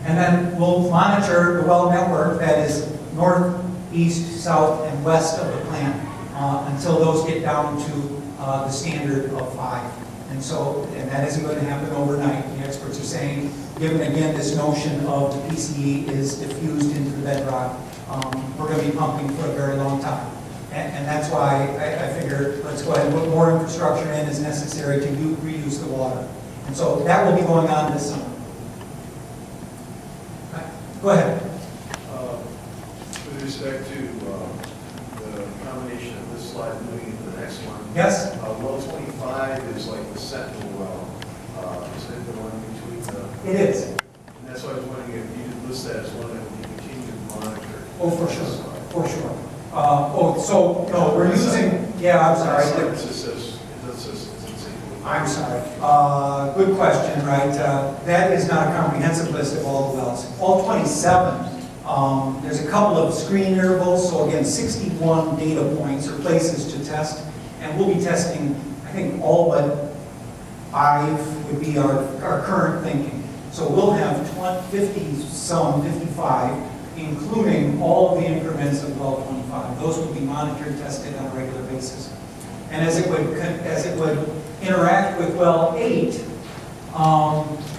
And then we'll monitor the well network that is north, east, south, and west of the plant until those get down to the standard of 5. And so, and that isn't going to happen overnight. The experts are saying, given again this notion of the PCE is diffused into the bedrock, we're going to be pumping for a very long time. And that's why I figured let's go ahead and put more infrastructure in as necessary to reuse the water. And so that will be going on this summer. Right. Go ahead. With respect to the combination of this slide moving into the next one. Yes? Well 25 is like the sentinel well. Is it the one between the... It is. And that's why I was wondering if you could list that as one that will be continued to monitor. Oh, for sure. For sure. So, no, we're using, yeah, I'm sorry. I'm sorry. Good question, right? That is not a comprehensive list of all the wells. All 27, there's a couple of screen intervals, so again, 61 data points or places to test. And we'll be testing, I think, all but 5 would be our current thinking. So we'll have 55, including all of the increments of well 25. Those will be monitored, tested on a regular basis. And as it would interact with well 8,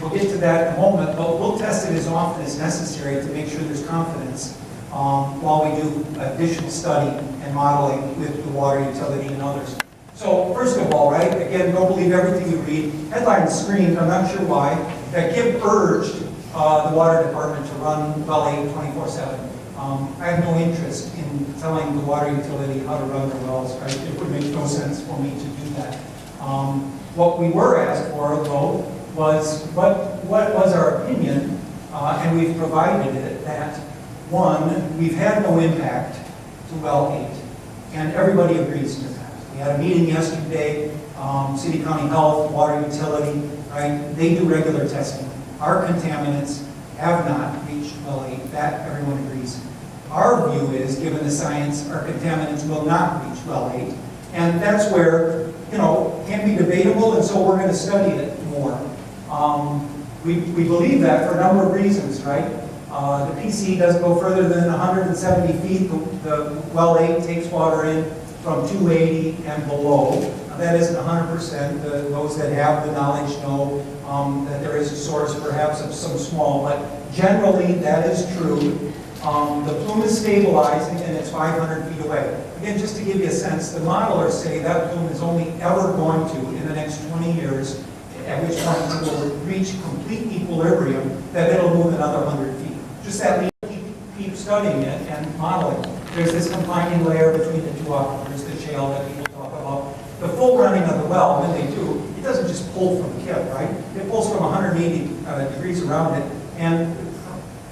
we'll get to that in a moment, but we'll test it as often as necessary to make sure there's confidence while we do additional study and modeling with the water utility and others. So first of all, right, again, don't believe everything you read. Headline screamed, I'm not sure why, that Kipp urged the water department to run well 8 24/7. I have no interest in telling the water utility how to run their wells. Right? It would make no sense for me to do that. What we were asked for, though, was what was our opinion, and we've provided it, that, one, we've had no impact to well 8, and everybody agrees to that. We had a meeting yesterday, City County Health, Water Utility, right? They do regular testing. Our contaminants have not reached well 8. That everyone agrees. Our view is, given the science, our contaminants will not reach well 8. And that's where, can be debatable, and so we're going to study it more. We believe that for a number of reasons, right? The PC doesn't go further than 170 feet. The well 8 takes water in from 280 and below. Now, that isn't 100%. Those that have the knowledge know that there is a source perhaps of some small, but generally that is true. The plume is stabilizing and it's 500 feet away. Again, just to give you a sense, the modelers say that plume is only ever going to, in the next 20 years, at which point it will reach complete equilibrium, that it'll move another 100 feet. Just that we keep studying it and modeling. There's this confining layer between the two aquifers, the shale that people talk about. The full running of the well, when they do, it doesn't just pull from Kipp, right? It pulls from 180 degrees around it, and the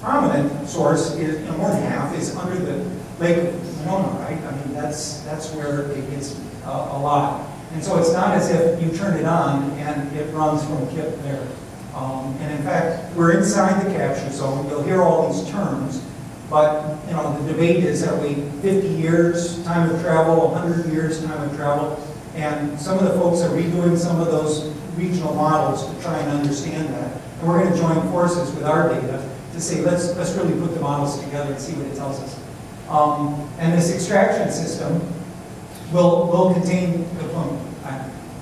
prominent source is, more than half, is under the Lake of Monona, right? I mean, that's where it gets a lot. And so it's not as if you turn it on and it runs from Kipp there. And in fact, we're inside the capture zone. You'll hear all these terms, but the debate is, are we 50 years time of travel, 100 years time of travel? And some of the folks are redoing some of those regional models to try and understand that. And we're going to join forces with our data to say, let's really put the models together and see what it tells us. And this extraction system will contain the plume.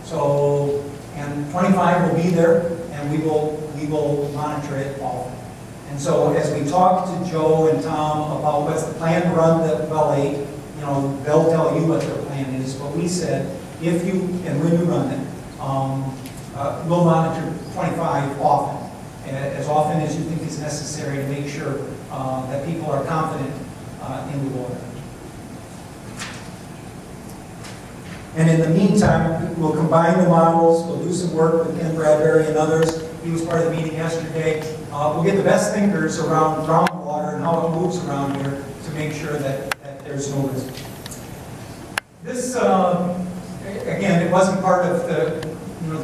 So, and 25 will be there, and we will monitor it often. And so as we talk to Joe and Tom about what's the plan to run the well 8, they'll tell you what their plan is. But we said, if you, and when you run it, we'll monitor 25 often, as often as you think is necessary to make sure that people are confident in the water. And in the meantime, we'll combine the models, we'll do some work with Ken Bradbury and others. He was part of the meeting yesterday. We'll get the best thinkers around groundwater and how it moves around here to make sure that there's no risk. This, again, it wasn't part of the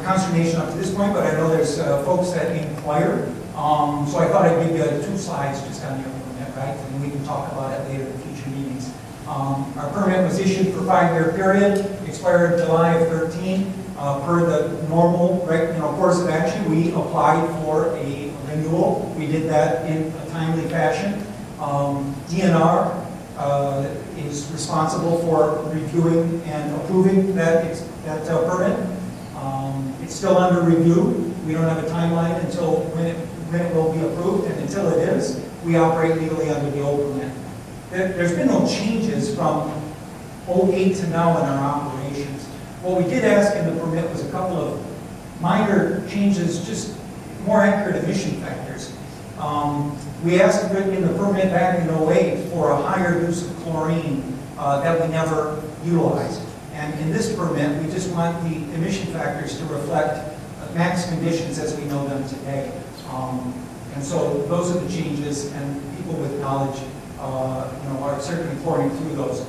consternation up to this point, but I know there's folks that inquire. So I thought I'd give you 2 slides just on your permit, right? And we can talk about it later in future meetings. Our permit was issued for a 5-year period, expired July of 13. Per the normal course of action, we applied for a renewal. We did that in a timely fashion. DNR is responsible for reviewing and approving that permit. It's still under review. We don't have a timeline until when it will be approved, and until it is, we operate legally under the old permit. There's been no changes from '08 to now in our operations. What we did ask in the permit was a couple of minor changes, just more accurate emission factors. We asked in the permit back in '08 for a higher use of chlorine that we never utilized. And in this permit, we just want the emission factors to reflect max conditions as we know them today. And so those are the changes, and people with knowledge are certainly pouring through those.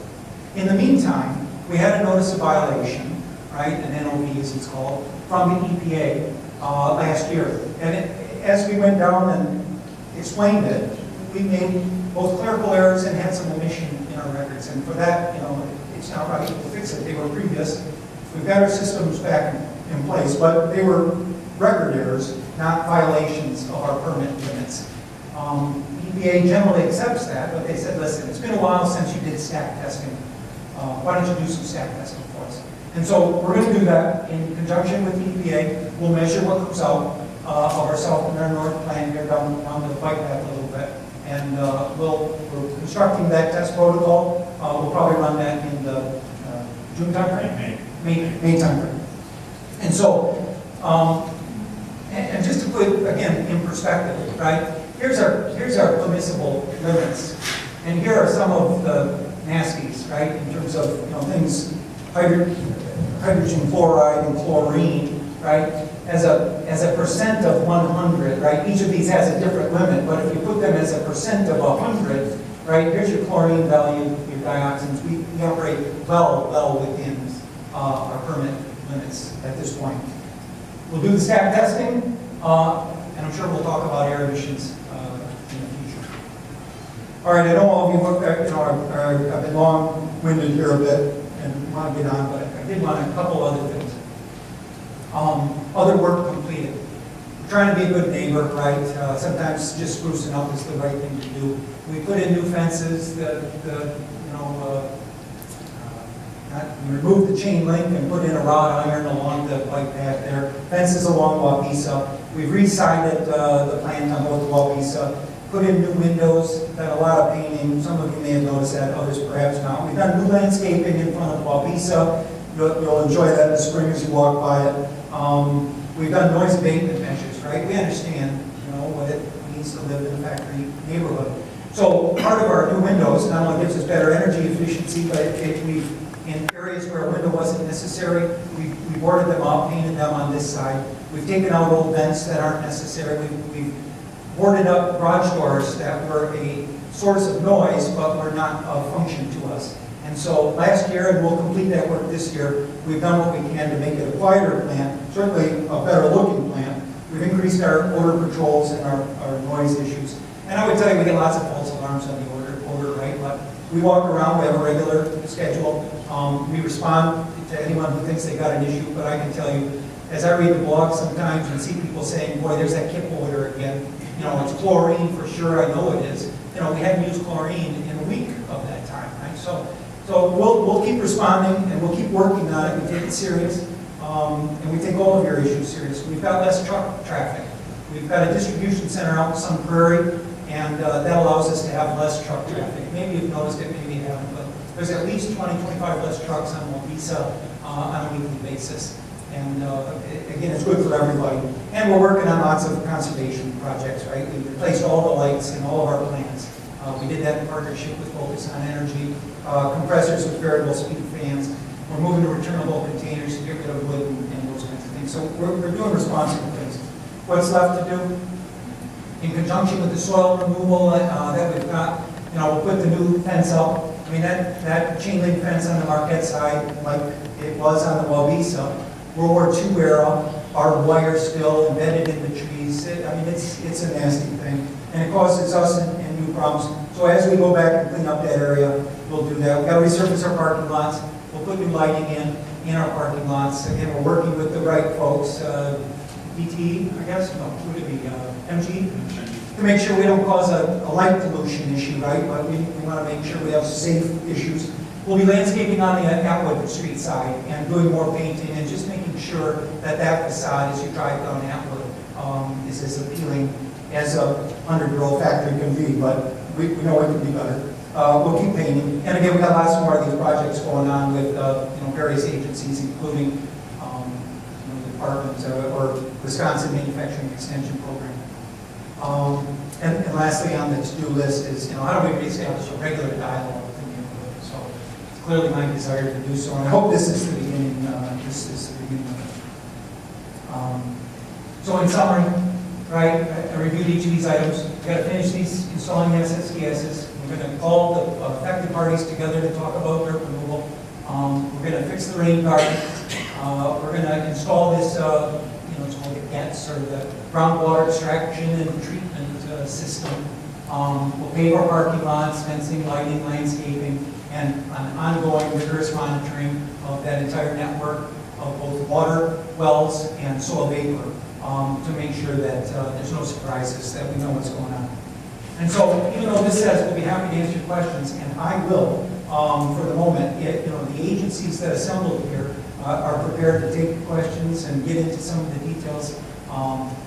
In the meantime, we had a notice of violation, right, an NOV as it's called, from the EPA last year. And as we went down and explained it, we made both clerical errors and had some omission in our records. And for that, it's not right to fix it. They were previous. We've got our systems back in place, but they were record errors, not violations of our permit limits. EPA generally accepts that, but they said, listen, it's been a while since you did stack testing. Why don't you do some stack testing for us? And so we're going to do that in conjunction with the EPA. We'll measure what comes out of our south and our north plan here down the bike path a little bit. And we're constructing that test protocol. We'll probably run that in the June timeframe? May timeframe. And so, and just to put, again, in perspective, right? Here's our permissible limits. And here are some of the nasties, right? In terms of, things, hydrogen fluoride and chlorine, right? As a percent of 100, right? Each of these has a different limit, but if you put them as a percent of 100, right? Here's your chlorine value, your dioxins. We operate well within our permit limits at this point. We'll do the stack testing, and I'm sure we'll talk about air emissions in the future. All right, I know all of you I've been long-winded here a bit and want to get on, but I did want a couple other things. Other work completed. We're trying to be a good neighbor, right? Sometimes just sprucing up is the right thing to do. We put in new fences, we removed the chain link and put in a wrought iron along the bike path there. Fences along Wapisa. We've re-sided the plant on both Wapisa. Put in new windows, done a lot of painting. Some of you may have noticed that, others perhaps not. We've done new landscaping in front of Wapisa. You'll enjoy that in the spring as you walk by it. We've done noise abatement measures, right? We understand, what it means to live in a factory neighborhood. So part of our new windows not only gives us better energy efficiency, but in areas where a window wasn't necessary, we boarded them up, painted them on this side. We've taken out old vents that aren't necessary. We've boarded up garage doors that were a source of noise, but were not of function to us. And so last year, and we'll complete that work this year, we've done what we can to make it a quieter plant, certainly a better looking plant. We've increased our odor patrols and our noise issues. And I would tell you, we get lots of false alarms on the odor, right? But we walk around, we have a regular schedule. We respond to anyone who thinks they got an issue, but I can tell you, as I read the blog sometimes and see people saying, boy, there's that Kipp odor again. It's chlorine for sure, I know it is. We hadn't used chlorine in a week of that time, right? So we'll keep responding and we'll keep working on it. We take it serious, and we take all of your issues serious. We've got less truck traffic. We've got a distribution center out in Sun Prairie, and that allows us to have less truck traffic. Maybe you've noticed it, maybe you haven't, but there's at least 20, 25 less trucks on Wapisa on a weekly basis. And again, it's good for everybody. And we're working on lots of conservation projects, right? We replaced all the lights in all of our plants. We did that in partnership with Focus on Energy, compressors with variable speed fans. We're moving to returnable containers to get rid of wood and those kinds of things. So we're doing responsible things. What's left to do? In conjunction with the soil removal that we've got, we'll put the new fence up. I mean, that chain link fence on the Marquette side, like it was on the Wapisa, World War II era, barbed wire still embedded in the trees. It's a nasty thing. And it causes us and new problems. So as we go back and clean up that area, we'll do that. We've got to resurface our parking lots. We'll put new lighting in our parking lots. Again, we're working with the right folks. VT, I guess, no, would it be MG? To make sure we don't cause a light pollution issue, right? But we want to make sure we have safe issues. We'll be landscaping on the Atwood Street side and doing more painting and just making sure that that facade as you drive down Atwood is as appealing as a undergrowth factory can be, but we know it can be better. We'll keep painting. And again, we got lots more of these projects going on with various agencies, including the Department or Wisconsin Manufacturing Extension Program. And lastly on the to-do list is, how do we reestablish a regular dialogue with the neighborhood? So it's clearly my desire to do so, and I hope this is the beginning. This is the beginning of it. So in summary, right, I reviewed each of these items. We've got to finish these installing the SSDSs. We're going to call the affected parties together to talk about dirt removal. We're going to fix the rain garden. We're going to install this, it's called the GETS, or the groundwater extraction and treatment system. We'll pave our parking lots, fencing, lighting, landscaping, and an ongoing rigorous monitoring of that entire network of both water, wells, and soil vapor to make sure that there's no surprises, that we know what's going on. And so, even though this says we'll be happy to answer questions, and I will, for the moment, the agencies that assembled here are prepared to take questions and get into some of the details.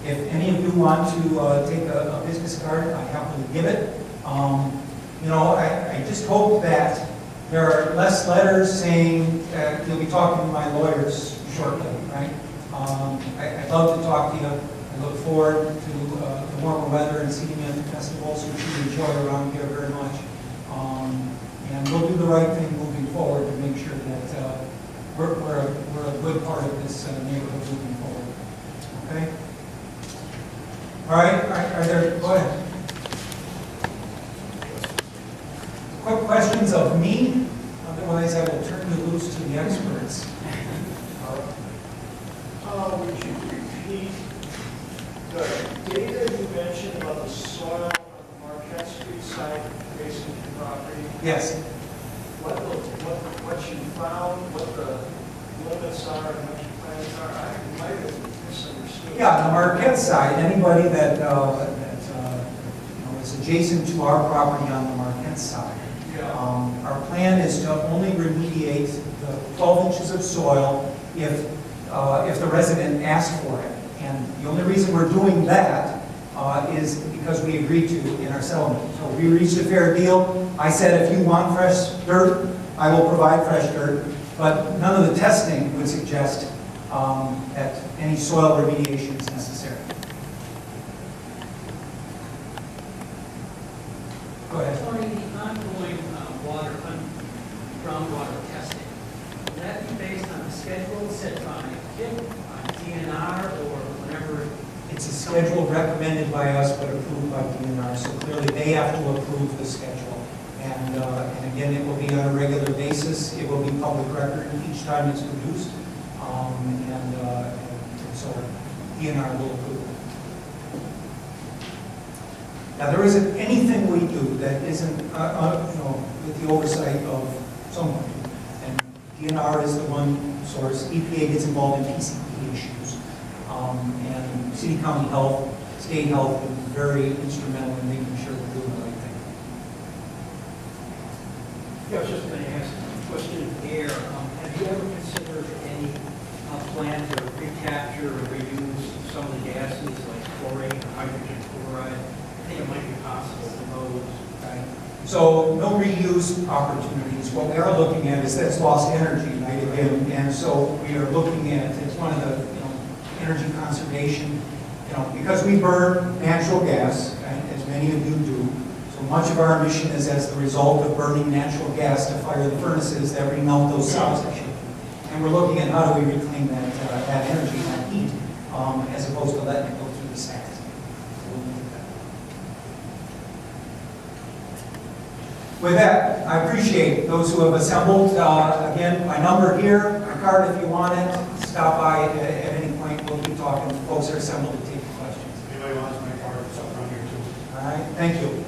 If any of you want to take a business card, I happily give it. I just hope that there are less letters saying you'll be talking to my lawyers shortly, right? I'd love to talk to you. I look forward to the warmer weather and seeing you at the festivals, which we enjoy around here very much. And we'll do the right thing moving forward to make sure that we're a good part of this neighborhood moving forward. Okay? All right, are there, go ahead. Quick questions of me, otherwise I will turn you loose to the experts. Would you repeat the data you mentioned about the soil on the Marquette Street site facing the property? Yes. What you found, what the limits are, and what your plans are? I might have misunderstood. Yeah, on the Marquette side, anybody that is adjacent to our property on the Marquette side, our plan is to only remediate the 12 inches of soil if the resident asks for it. And the only reason we're doing that is because we agreed to in our settlement. So we reached a fair deal. I said, if you want fresh dirt, I will provide fresh dirt. But none of the testing would suggest that any soil remediation is necessary. Go ahead. Tony, the ongoing groundwater testing, will that be based on a schedule set by Kipp, on DNR, or whatever? It's a schedule recommended by us but approved by DNR, so clearly they have to approve the schedule. And again, it will be on a regular basis. It will be public record each time it's produced. And so DNR will approve it. Now, there isn't anything we do that isn't with the oversight of someone. And DNR is the one source. EPA gets involved in PCP issues. And city, county health, state health is very instrumental in making sure we're doing the right thing. Yeah, I was just going to ask a question of air. Have you ever considered any plan to recapture or reuse some of the gases like chlorine or hydrogen chloride? I think it might be possible for those. Right. So no reuse opportunities. What we are looking at is that's lost energy, right? And so we are looking at, it's one of the energy conservation, because we burn natural gas, right, as many of you do. So much of our emission is as the result of burning natural gas to fire the furnaces that remelt those solids. And we're looking at how do we reclaim that energy, that heat, as opposed to letting it go through the stacks. With that, I appreciate those who have assembled. Again, my number here, my card if you want it. Stop by at any point. We'll keep talking. Folks are assembled to take questions. Anybody wants my card, it's up front here too. All right, thank you.